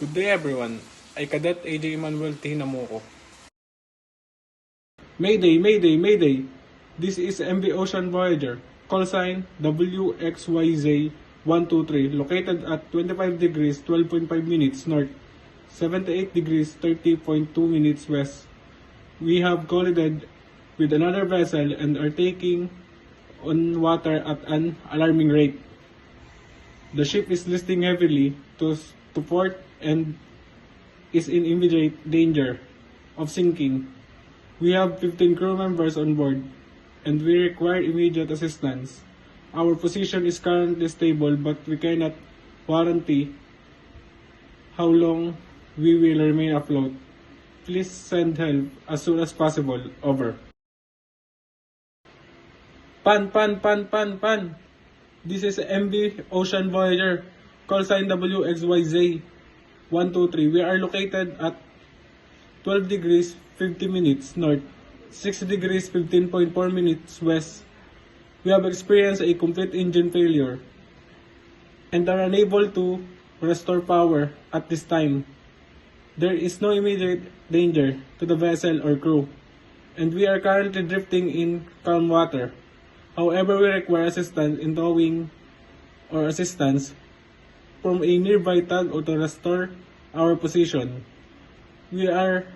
Good day everyone, ay Cadet AJ Emmanuel Tinamuko. Mayday, Mayday, Mayday! This is MV Ocean Voyager, call sign WXYZ123, located at 25 degrees 12.5 minutes north, 78 degrees 30.2 minutes west. We have collided with another vessel and are taking on water at an alarming rate. The ship is listing heavily to port and is in immediate danger of sinking. We have 15 crew members on board and we require immediate assistance. Our position is currently stable but we cannot guarantee how long we will remain afloat. Please send help as soon as possible. Over. Pan. This is MV Ocean Voyager, call sign WXYZ123. We are located at 12 degrees 50 minutes north, 6 degrees 15.4 minutes west. We have experienced a complete engine failure and are unable to restore power at this time. There is no immediate danger to the vessel or crew, and we are currently drifting in calm water. However, we require assistance in towing or assistance from a nearby tug or to restore our position. We are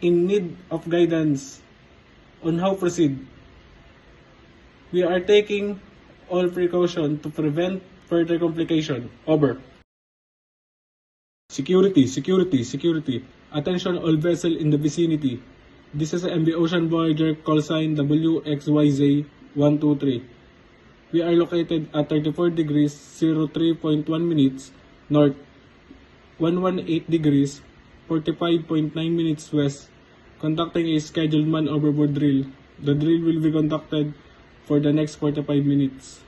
in need of guidance on how to proceed. We are taking all precaution to prevent further complication. Over. Security. Attention all vessels in the vicinity. This is MV Ocean Voyager, call sign WXYZ123. We are located at 34 degrees 03.1 minutes north, 118 degrees 45.9 minutes west, conducting a scheduled man overboard drill. The drill will be conducted for the next 45 minutes,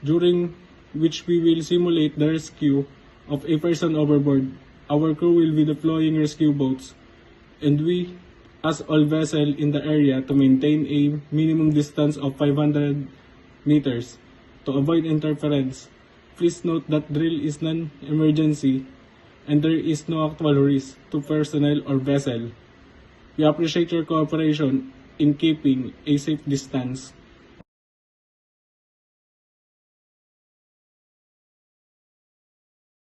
during which we will simulate the rescue of a person overboard. Our crew will be deploying rescue boats, and we ask all vessels in the area to maintain a minimum distance of 500 meters to avoid interference. Please note that drill is non-emergency and there is no actual risk to personnel or vessel. We appreciate your cooperation in keeping a safe distance.